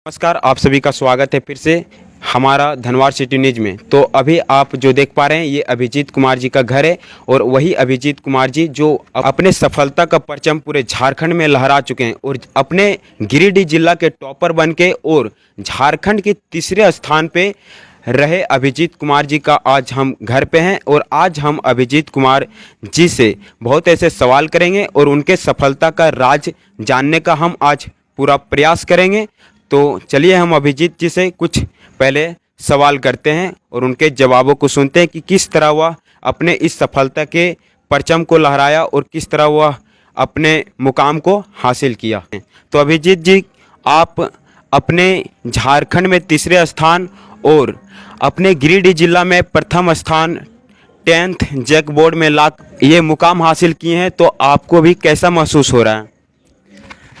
नमस्कार, आप सभी का स्वागत है फिर से हमारा धनवार सिटी न्यूज़ में। तो अभी आप जो देख पा रहे हैं ये अभिजीत कुमार जी का घर है और वही अभिजीत कुमार जी जो अपने सफलता का परचम पूरे झारखंड में लहरा चुके हैं और अपने गिरिडीह जिला के टॉपर बन के और झारखंड के तीसरे स्थान पे रहे अभिजीत कुमार जी का आज हम घर पे हैं और आज हम अभिजीत कुमार जी से बहुत ऐसे सवाल करेंगे और उनके सफलता का राज जानने का हम आज पूरा प्रयास करेंगे। तो चलिए हम अभिजीत जी से कुछ पहले सवाल करते हैं और उनके जवाबों को सुनते हैं कि किस तरह वह अपने इस सफलता के परचम को लहराया और किस तरह वह अपने मुकाम को हासिल किया। तो अभिजीत जी, आप अपने झारखंड में तीसरे स्थान और अपने गिरिडीह जिला में प्रथम स्थान 10th जैक बोर्ड में ये मुकाम हासिल किए हैं, तो आपको भी कैसा महसूस हो रहा है?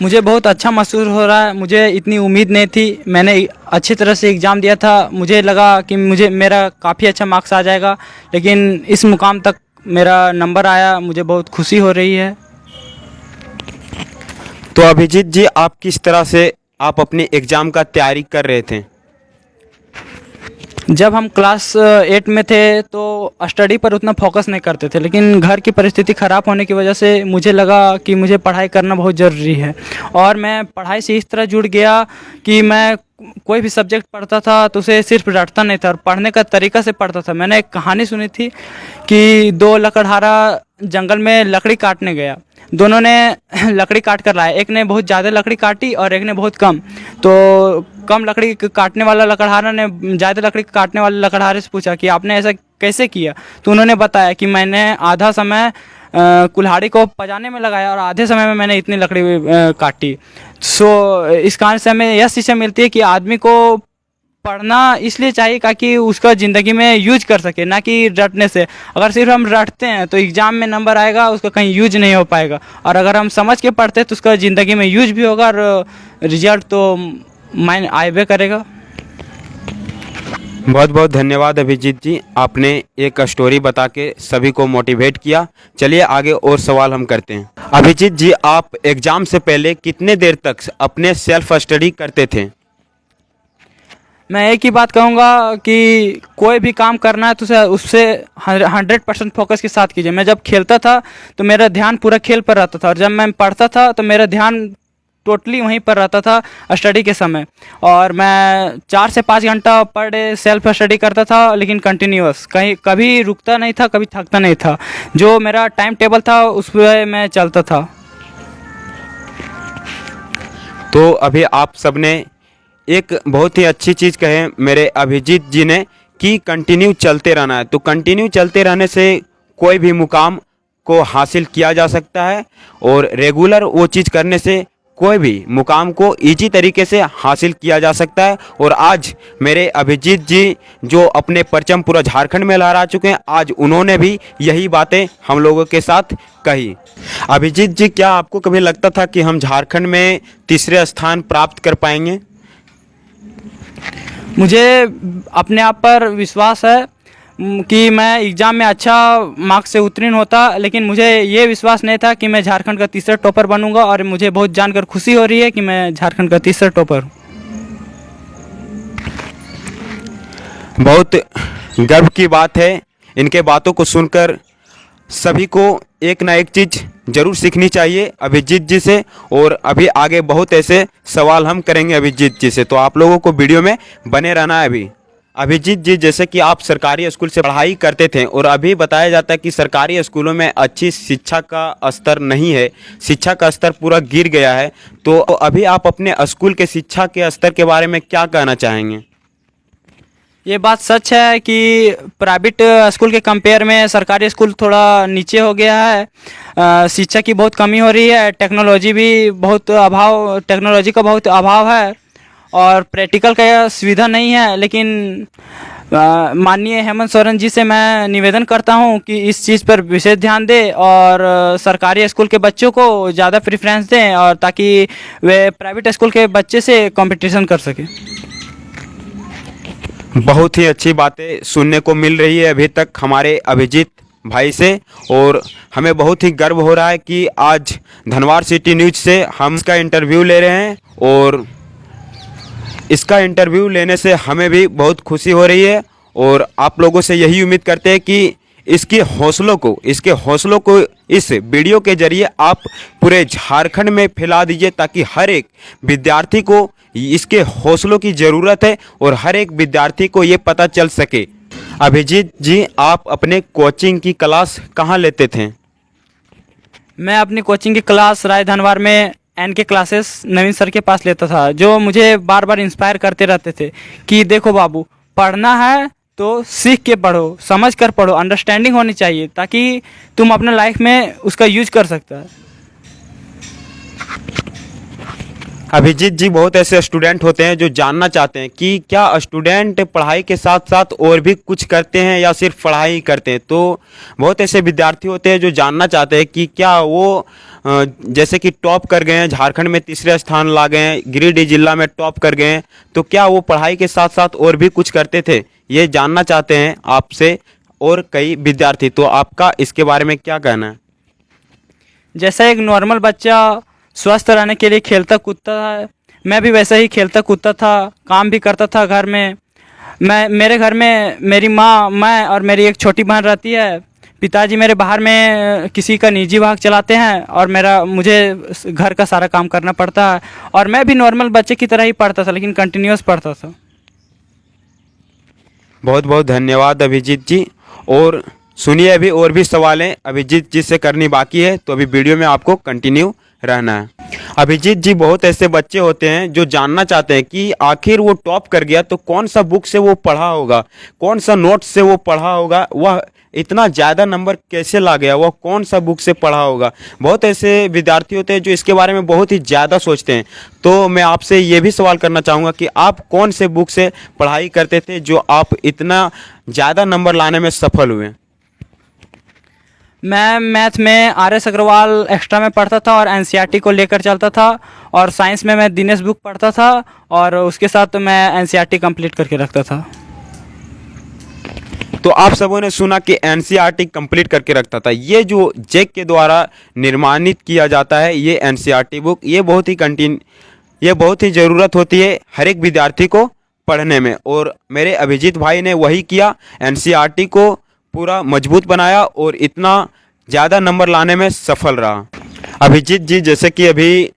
मुझे बहुत अच्छा महसूस हो रहा है। मुझे इतनी उम्मीद नहीं थी। मैंने अच्छी तरह से एग्ज़ाम दिया था। मुझे लगा कि मेरा काफ़ी अच्छा मार्क्स आ जाएगा, लेकिन इस मुकाम तक मेरा नंबर आया। मुझे बहुत खुशी हो रही है। तो अभिजीत जी, आप किस तरह से आप अपने एग्ज़ाम का तैयारी कर रहे थे? जब हम क्लास 8 में थे तो स्टडी पर उतना फोकस नहीं करते थे, लेकिन घर की परिस्थिति ख़राब होने की वजह से मुझे लगा कि मुझे पढ़ाई करना बहुत ज़रूरी है। और मैं पढ़ाई से इस तरह जुड़ गया कि मैं कोई भी सब्जेक्ट पढ़ता था तो उसे सिर्फ रटता नहीं था और पढ़ने का तरीका से पढ़ता था। मैंने एक कहानी सुनी थी कि दो लकड़हारा जंगल में लकड़ी काटने गया। दोनों ने लकड़ी काट कर लाए। एक ने बहुत ज़्यादा लकड़ी काटी और एक ने बहुत कम। तो कम लकड़ी काटने वाला लकड़हारा ने ज़्यादा लकड़ी काटने वाले लकड़हारे से पूछा कि आपने ऐसा कैसे किया। तो उन्होंने बताया कि मैंने आधा समय कुल्हाड़ी को पजाने में लगाया और आधे समय में मैंने इतनी लकड़ी काटी। इस कारण से हमें यह शिक्षा मिलती है कि आदमी को पढ़ना इसलिए चाहिए ताकि उसका ज़िंदगी में यूज कर सके, ना कि रटने से। अगर सिर्फ हम रटते हैं तो एग्ज़ाम में नंबर आएगा, उसका कहीं यूज नहीं हो पाएगा। और अगर हम समझ के पढ़ते हैं तो उसका ज़िंदगी में यूज भी होगा और रिजल्ट तो माइन आएबे करेगा। बहुत बहुत धन्यवाद अभिजीत जी, आपने एक स्टोरी बता के सभी को मोटिवेट किया। चलिए आगे और सवाल हम करते हैं। अभिजीत जी, आप एग्ज़ाम से पहले कितने देर तक अपने सेल्फ स्टडी करते थे? मैं एक ही बात कहूँगा कि कोई भी काम करना है तो उससे 100% फोकस के साथ कीजिए। मैं जब खेलता था तो मेरा ध्यान पूरा खेल पर रहता था और जब मैं पढ़ता था तो मेरा ध्यान टोटली वहीं पर रहता था स्टडी के समय। और मैं 4 से 5 घंटा पर डे सेल्फ स्टडी करता था, लेकिन कंटिन्यूअस, कभी रुकता नहीं था, कभी थकता नहीं था। जो मेरा टाइम टेबल था उस पर मैं चलता था। तो अभी आप सबने एक बहुत ही अच्छी चीज़ कहे मेरे अभिजीत जी ने कि कंटिन्यू चलते रहना है। तो कंटिन्यू चलते रहने से कोई भी मुकाम को हासिल किया जा सकता है और रेगुलर वो चीज़ करने से कोई भी मुकाम को इजी तरीके से हासिल किया जा सकता है। और आज मेरे अभिजीत जी जो अपने परचम पूरा झारखंड में लहरा चुके हैं, आज उन्होंने भी यही बातें हम लोगों के साथ कही। अभिजीत जी, क्या आपको कभी लगता था कि हम झारखंड में तीसरे स्थान प्राप्त कर पाएंगे? मुझे अपने आप पर विश्वास है कि मैं एग्ज़ाम में अच्छा मार्क्स से उत्तीर्ण होता, लेकिन मुझे ये विश्वास नहीं था कि मैं झारखंड का तीसरा टॉपर बनूंगा। और मुझे बहुत जानकर खुशी हो रही है कि मैं झारखंड का तीसरा टॉपर हूँ। बहुत गर्व की बात है। इनके बातों को सुनकर सभी को एक ना एक चीज़ ज़रूर सीखनी चाहिए अभिजीत जी से। और अभी आगे बहुत ऐसे सवाल हम करेंगे अभिजीत जी से, तो आप लोगों को वीडियो में बने रहना है। अभिजीत जी, जैसे कि आप सरकारी स्कूल से पढ़ाई करते थे और अभी बताया जाता है कि सरकारी स्कूलों में अच्छी शिक्षा का स्तर नहीं है, शिक्षा का स्तर पूरा गिर गया है। तो अभी आप अपने स्कूल के शिक्षा के स्तर के बारे में क्या कहना चाहेंगे? ये बात सच है कि प्राइवेट स्कूल के कंपेयर में सरकारी स्कूल थोड़ा नीचे हो गया है। शिक्षा की बहुत कमी हो रही है। टेक्नोलॉजी का बहुत अभाव है और प्रैक्टिकल का सुविधा नहीं है। लेकिन माननीय हेमंत सोरेन जी से मैं निवेदन करता हूं कि इस चीज़ पर विशेष ध्यान दें और सरकारी स्कूल के बच्चों को ज़्यादा प्रेफरेंस दें, और ताकि वे प्राइवेट स्कूल के बच्चे से कंपटीशन कर सकें। बहुत ही अच्छी बातें सुनने को मिल रही है अभी तक हमारे अभिजीत भाई से, और हमें बहुत ही गर्व हो रहा है कि आज धनवार सिटी न्यूज़ से हम इसका इंटरव्यू ले रहे हैं। और इसका इंटरव्यू लेने से हमें भी बहुत खुशी हो रही है और आप लोगों से यही उम्मीद करते हैं कि इसके हौसलों को इस वीडियो के जरिए आप पूरे झारखंड में फैला दीजिए, ताकि हर एक विद्यार्थी को इसके हौसलों की ज़रूरत है और हर एक विद्यार्थी को ये पता चल सके। अभिजीत जी, आप अपने कोचिंग की क्लास कहाँ लेते थे? मैं अपनी कोचिंग की क्लास राय धनवार में NK क्लासेस नवीन सर के पास लेता था, जो मुझे बार बार इंस्पायर करते रहते थे कि देखो बाबू, पढ़ना है तो सीख के पढ़ो, समझ कर पढ़ो, अंडरस्टैंडिंग होनी चाहिए ताकि तुम अपने लाइफ में उसका यूज कर सकता है। अभिजीत जी, बहुत ऐसे स्टूडेंट होते हैं जो जानना चाहते हैं कि क्या स्टूडेंट पढ़ाई के साथ साथ और भी कुछ करते हैं या सिर्फ पढ़ाई ही करते हैं। तो बहुत ऐसे विद्यार्थी होते हैं जो जानना चाहते हैं कि क्या वो जैसे कि टॉप कर गए हैं, झारखंड में तीसरे स्थान ला गए हैं, गिरिडीह जिला में टॉप कर गए हैं, तो क्या वो पढ़ाई के साथ साथ और भी कुछ करते थे। ये जानना चाहते हैं आपसे और कई विद्यार्थी। तो आपका इसके बारे में क्या कहना है? जैसा एक नॉर्मल बच्चा स्वस्थ रहने के लिए खेलता कूदता है, मैं भी वैसा ही खेलता कूदता था, काम भी करता था घर में। मेरे घर में मेरी माँ, मैं और मेरी एक छोटी बहन रहती है। पिताजी मेरे बाहर में किसी का निजी वाहन चलाते हैं और मुझे घर का सारा काम करना पड़ता है। और मैं भी नॉर्मल बच्चे की तरह ही पढ़ता था, लेकिन कंटिन्यूस पढ़ता था। बहुत बहुत धन्यवाद अभिजीत जी। और सुनिए, अभी और भी सवालें अभिजीत जी से करनी बाकी है, तो अभी वीडियो में आपको कंटिन्यू रहना है। अभिजीत जी, बहुत ऐसे बच्चे होते हैं जो जानना चाहते हैं कि आखिर वो टॉप कर गया तो कौन सा बुक से वो पढ़ा होगा, कौन सा नोट से वो पढ़ा होगा, वह इतना ज़्यादा नंबर कैसे ला गया, वह कौन सा बुक से पढ़ा होगा। बहुत ऐसे विद्यार्थी होते हैं जो इसके बारे में बहुत ही ज़्यादा सोचते हैं। तो मैं आपसे ये भी सवाल करना चाहूँगा कि आप कौन से बुक से पढ़ाई करते थे जो आप इतना ज़्यादा नंबर लाने में सफल हुए? मैं मैथ में RS अग्रवाल एक्स्ट्रा में पढ़ता था और NCERT को लेकर चलता था। और साइंस में मैं दिनेश बुक पढ़ता था और उसके साथ मैं NCERT कंप्लीट करके रखता था। तो आप सबों ने सुना कि NCERT कंप्लीट करके रखता था। ये जो जैक के द्वारा निर्माणित किया जाता है, ये NCERT बुक, ये बहुत ही ज़रूरत होती है हर एक विद्यार्थी को पढ़ने में। और मेरे अभिजीत भाई ने वही किया, NCERT को पूरा मजबूत बनाया और इतना ज़्यादा नंबर लाने में सफल रहा। अभिजीत जी, जैसे कि अभी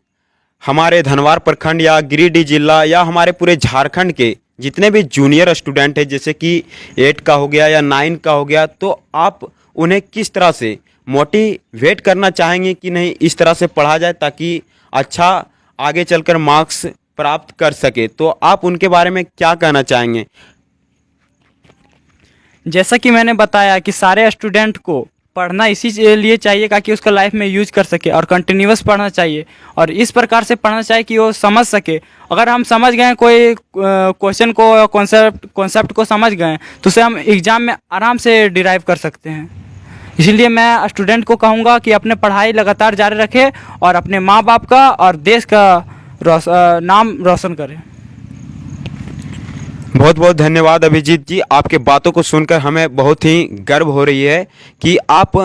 हमारे धनवार प्रखंड या गिरिडीह जिला या हमारे पूरे झारखंड के जितने भी जूनियर स्टूडेंट हैं, जैसे कि 8 का हो गया या 9 का हो गया, तो आप उन्हें किस तरह से मोटिवेट करना चाहेंगे कि नहीं इस तरह से पढ़ा जाए ताकि अच्छा आगे चलकर मार्क्स प्राप्त कर सके। तो आप उनके बारे में क्या कहना चाहेंगे? जैसा कि मैंने बताया कि सारे स्टूडेंट को पढ़ना इसी लिए चाहिए ताकि उसका लाइफ में यूज कर सके और कंटिन्यूअस पढ़ना चाहिए और इस प्रकार से पढ़ना चाहिए कि वो समझ सके। अगर हम समझ गए कोई क्वेश्चन को या कॉन्सेप्ट को समझ गए तो उसे हम एग्ज़ाम में आराम से डिराइव कर सकते हैं। इसीलिए मैं स्टूडेंट को कहूँगा कि अपने पढ़ाई लगातार जारी रखे और अपने माँ बाप का और देश का नाम रोशन करें। बहुत बहुत धन्यवाद अभिजीत जी। आपके बातों को सुनकर हमें बहुत ही गर्व हो रही है कि आप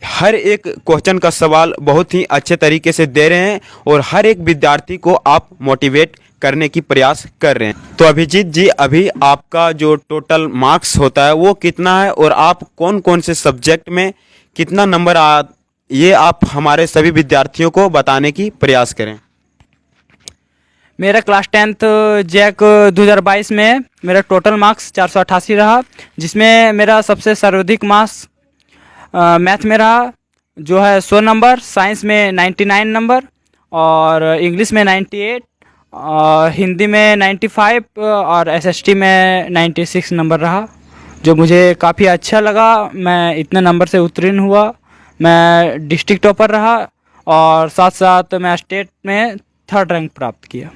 हर एक क्वेश्चन का सवाल बहुत ही अच्छे तरीके से दे रहे हैं और हर एक विद्यार्थी को आप मोटिवेट करने की प्रयास कर रहे हैं। तो अभिजीत जी, अभी आपका जो टोटल मार्क्स होता है वो कितना है और आप कौन कौन से सब्जेक्ट में कितना नंबर ये आप हमारे सभी विद्यार्थियों को बताने की प्रयास करें। मेरा क्लास 10th जैक 2022 में मेरा टोटल मार्क्स 488 रहा, जिसमें मेरा सबसे सर्वाधिक मार्क्स मैथ में रहा जो है 100 नंबर, साइंस में 99 नंबर और इंग्लिश में 98 और हिंदी में 95 और SST में 96 नंबर रहा, जो मुझे काफ़ी अच्छा लगा। मैं इतने नंबर से उत्तीर्ण हुआ। मैं डिस्ट्रिक्ट टॉपर रहा और साथ साथ मैं स्टेट में 3rd रैंक प्राप्त किया।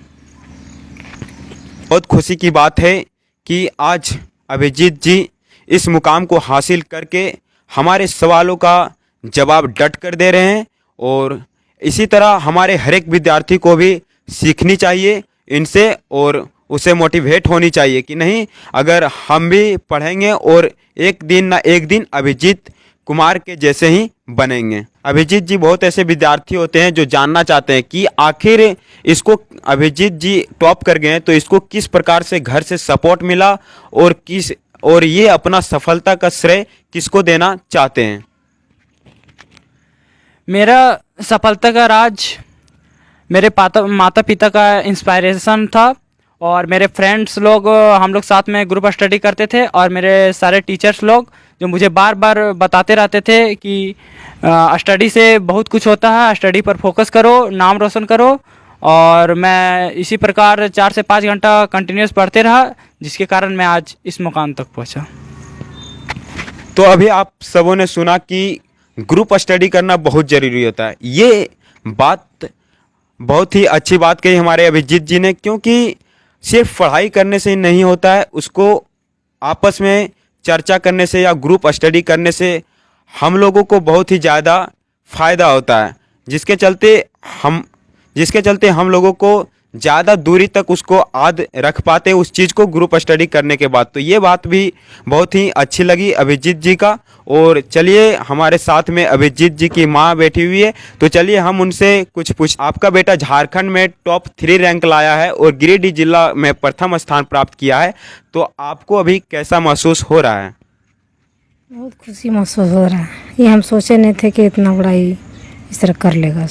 बहुत खुशी की बात है कि आज अभिजीत जी इस मुकाम को हासिल करके हमारे सवालों का जवाब डट कर दे रहे हैं और इसी तरह हमारे हर एक विद्यार्थी को भी सीखनी चाहिए इनसे और उसे मोटिवेट होनी चाहिए कि नहीं, अगर हम भी पढ़ेंगे और एक दिन ना एक दिन अभिजीत कुमार के जैसे ही बनेंगे। अभिजीत जी, बहुत ऐसे विद्यार्थी होते हैं जो जानना चाहते हैं कि आखिर इसको अभिजीत जी टॉप कर गए हैं तो इसको किस प्रकार से घर से सपोर्ट मिला और ये अपना सफलता का श्रेय किसको देना चाहते हैं। मेरा सफलता का राज मेरे माता पिता का इंस्पायरेशन था, और मेरे फ्रेंड्स लोग, हम लोग साथ में ग्रुप स्टडी करते थे, और मेरे सारे टीचर्स लोग जो मुझे बार बार बताते रहते थे कि स्टडी से बहुत कुछ होता है, स्टडी पर फोकस करो, नाम रोशन करो। और मैं इसी प्रकार 4 से 5 घंटा कंटिन्यूस पढ़ते रहा, जिसके कारण मैं आज इस मुकाम तक पहुंचा। तो अभी आप सबों ने सुना कि ग्रुप स्टडी करना बहुत ज़रूरी होता है। ये बात बहुत ही अच्छी बात कही हमारे अभिजीत जी ने, क्योंकि सिर्फ पढ़ाई करने से ही नहीं होता है, उसको आपस में चर्चा करने से या ग्रुप स्टडी करने से हम लोगों को बहुत ही ज़्यादा फ़ायदा होता है, जिसके चलते हम लोगों को ज़्यादा दूरी तक उसको याद रख पाते उस चीज़ को ग्रुप स्टडी करने के बाद। तो ये बात भी बहुत ही अच्छी लगी अभिजीत जी का। और चलिए, हमारे साथ में अभिजीत जी की माँ बैठी हुई है, तो चलिए हम उनसे कुछ आपका बेटा झारखंड में टॉप 3 रैंक लाया है और गिरिडीह जिला में प्रथम स्थान प्राप्त किया है, तो आपको अभी कैसा महसूस हो रहा है। बहुत खुशी महसूस हो रहा है, ये हम सोचे नहीं थे कि इतना बड़ा ही इस तरह कर लेगा।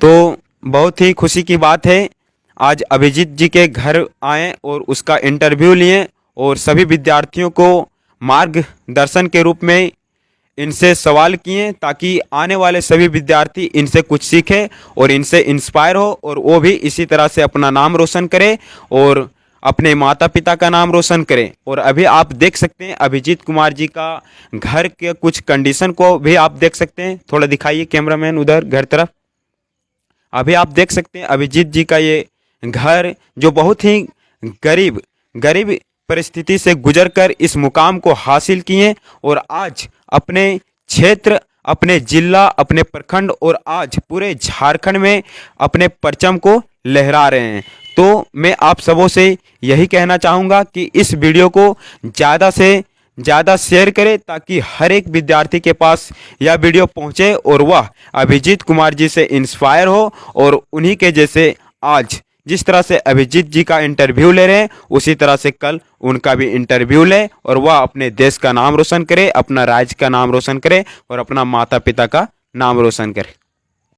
तो बहुत ही खुशी की बात है, आज अभिजीत जी के घर आए और उसका इंटरव्यू लिए और सभी विद्यार्थियों को मार्गदर्शन के रूप में इनसे सवाल किए, ताकि आने वाले सभी विद्यार्थी इनसे कुछ सीखें और इनसे इंस्पायर हो और वो भी इसी तरह से अपना नाम रोशन करें और अपने माता पिता का नाम रोशन करें। और अभी आप देख सकते हैं अभिजीत कुमार जी का घर के कुछ कंडीशन को भी आप देख सकते हैं। थोड़ा दिखाइए कैमरामैन उधर घर तरफ। अभी आप देख सकते हैं अभिजीत जी का ये घर, जो बहुत ही गरीब परिस्थिति से गुजरकर इस मुकाम को हासिल किए और आज अपने क्षेत्र, अपने जिला, अपने प्रखंड और आज पूरे झारखंड में अपने परचम को लहरा रहे हैं। तो मैं आप सबों से यही कहना चाहूँगा कि इस वीडियो को ज़्यादा से ज़्यादा शेयर करें, ताकि हर एक विद्यार्थी के पास यह वीडियो पहुँचे और वह अभिजीत कुमार जी से इंस्पायर हो और उन्हीं के जैसे आज जिस तरह से अभिजीत जी का इंटरव्यू ले रहे हैं उसी तरह से कल उनका भी इंटरव्यू ले और वह अपने देश का नाम रोशन करे, अपना राज्य का नाम रोशन करे और अपना माता पिता का नाम रोशन करे।